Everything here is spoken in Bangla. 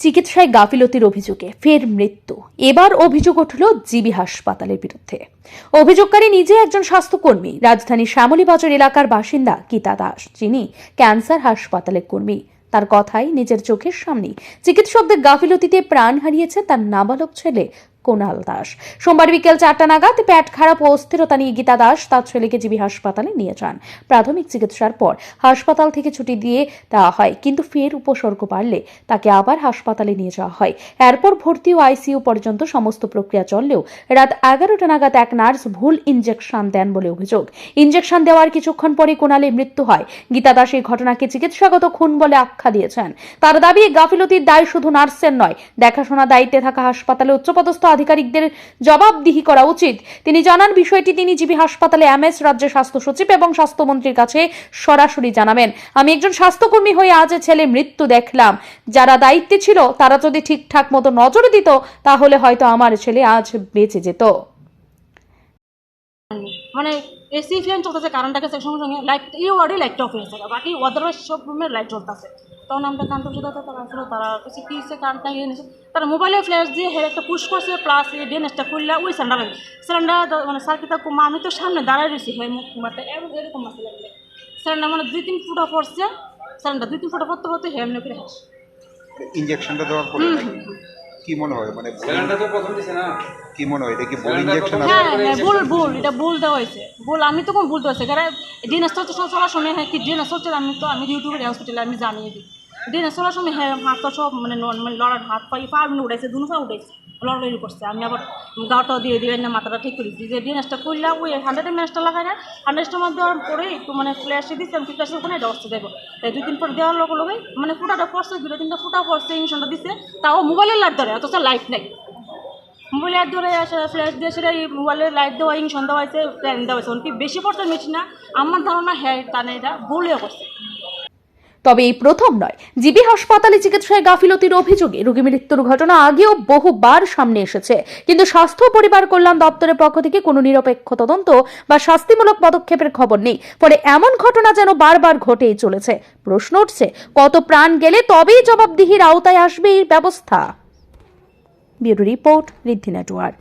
চিকিৎসায় গাফিলতির অভিযোগে ফের মৃত্যু। এবার অভিযোগ উঠল জিবি হাসপাতালের বিরুদ্ধে। অভিযোগকারী নিজে একজন স্বাস্থ্যকর্মী, রাজধানীর শ্যামলীবাজার এলাকার বাসিন্দা গীতা দাস, যিনি ক্যান্সার হাসপাতালের কর্মী। তার কথাই নিজের চোখের সামনে চিকিৎসকদের গাফিলতিতে প্রাণ হারিয়েছে তার নাবালক ছেলে কোনাল দাস। সোমবার বিকেল 4টা নাগাদ পেট খারাপ ও অস্থিরতা নিয়ে গীতা দাস তার ছেলেকে জিবি হাসপাতালে নিয়ে যান। প্রাথমিক চিকিৎসার পর হাসপাতাল থেকে ছুটি দিয়ে দেওয়া হয়, কিন্তু ফের উপসর্গ বাড়লে তাকে আবার হাসপাতালে নিয়ে যাওয়া হয়। এরপর ভর্তি ও আইসিইউ পর্যন্ত সমস্ত প্রক্রিয়া চললেও রাত 11টা নাগাদ এক নার্স ভুল ইনজেকশন দেন বলে অভিযোগ। ইনজেকশন দেওয়ার কিছুক্ষণ পরে কোনালের মৃত্যু হয়। গীতা দাস এই ঘটনাকে চিকিৎসাগত খুন বলে আখ্যা দিয়েছেন। তার দাবি, গাফিলতির দায় শুধু নার্সের নয়, দেখাশোনা দায়িত্বে থাকা হাসপাতালে উচ্চপদস্থ আধিকারিকদের জবাবদিহি করা উচিত। তিনি জানান, বিষয়টি তিনি জিবি হাসপাতালে এমএস, রাজ্যের স্বাস্থ্য সচিব এবং স্বাস্থ্যমন্ত্রীর কাছে সরাসরি জানাবেন। আমি একজন স্বাস্থ্যকর্মী হয়ে আজ ছেলে মৃত্যু দেখলাম। যারা দায়িত্বে ছিল তারা যদি ঠিকঠাক মতো নজর দিত তাহলে হয়তো আমার ছেলে আজ বেঁচে যেত। মানে এসি ফ্যান চলতেছে, কারেন্টটাকে সঙ্গে সঙ্গে লাইট এই ওয়ার্ডে লাইটটা অফ হয়েছে, বাকি আদারওয়াইজ সব রুমের লাইট চলতেছে। তখন আমরা কারেন্ট অফিসে তারা আসলে তারা কিছু কী হচ্ছে, কারেন্টটা ইয়ে নিয়েছে, তারা মোবাইলে ফ্ল্যাশ দিয়ে একটা পুশ করছে, প্লাস এই ডেনেসটা খুললে ওই সিলিন্ডার মানে সার্কিটটা কমা, আমি তো সামনে দাঁড়ায় রয়েছি, হ্যাঁ মুখ কুমারটা এরকম আছে লাগলে সিলিন্ডার মানে 2-3 ফুটা পড়ছে, সিলিন্ডার 2-3 ফুটা পড়তে পড়তে হেমনে করে হাস ইনজেকশনটা দেওয়ার পরে কি মনে হয়, মানে সিলিন্ডার তো প্রথম দিছে না, কি মনে হয় এটা কি ভুল ইনজেকশন? হ্যাঁ ভুল এটা ভুল দেওয়া হয়েছে, ভুল আমি তো কোন ভুল দেওয়া হয়েছে, কারণ ডিএনএস চলছে চলার সময়, হ্যাঁ কি ডিএনএস চলছে, আমি ইউটিউবের হসপিটালে আমি জানিয়ে দিই ডিএনএস চলার সময়, হ্যাঁ হাতটা সব মানে লড়ার হাত পা উঠেছে, দুনো পা উঠেছে, লড়াই করছে। আমি আবার গাওটাও দিয়ে দিবেন না, মাথাটা ঠিক করে দিচ্ছি, যে ডিএনএসটা করলে ওই 100 ml লাগাই না, 100 ml দেওয়ার পরে একটু মানে ফ্ল্যাশে দিচ্ছি, আমি ফ্ল্যাশের ওখানে এটা অবস্থা দেবো, তাই 2-3 পর দেওয়ার লগে মানে ফুটাটা পড়ছে, 2-3টা ফুটা পড়ছে, ইনজেকশনটা দিচ্ছে, তাও মোবাইলের লাইট ধরে, অথচ লাইট নেই, মোবাইল লাইট ধরে আসে, ফ্ল্যাশ দিয়ে সেটা মোবাইলের লাইট দেওয়া, ইনজেকশন দেওয়া হয়েছে, প্ল্যান দেওয়া হয়েছে, কি বেশি পড়ছে মেশিন না, আমার ধারণা হ্যাঁ তাহলে এটা ভুলেও করছে। তবে এই প্রথম নয়, জিবি হাসপাতালে চিকিৎসায় গাফিলতির অভিযোগে রোগী মৃত্যুর ঘটনা আগেও বহুবার সামনে এসেছে, কিন্তু স্বাস্থ্য ও পরিবার কল্যাণ দপ্তরের পক্ষ থেকে কোনো নিরপেক্ষ তদন্ত বা শাস্তিমূলক পদক্ষেপের খবর নেই। ফলে এমন ঘটনা যেন বারবার ঘটেই চলেছে। প্রশ্ন উঠছে, কত প্রাণ গেলে তবেই জবাবদিহির আওতায় আসবে এই ব্যবস্থা? ব্যুরো রিপোর্ট, ঋদ্ধি নেটওয়ার্ক।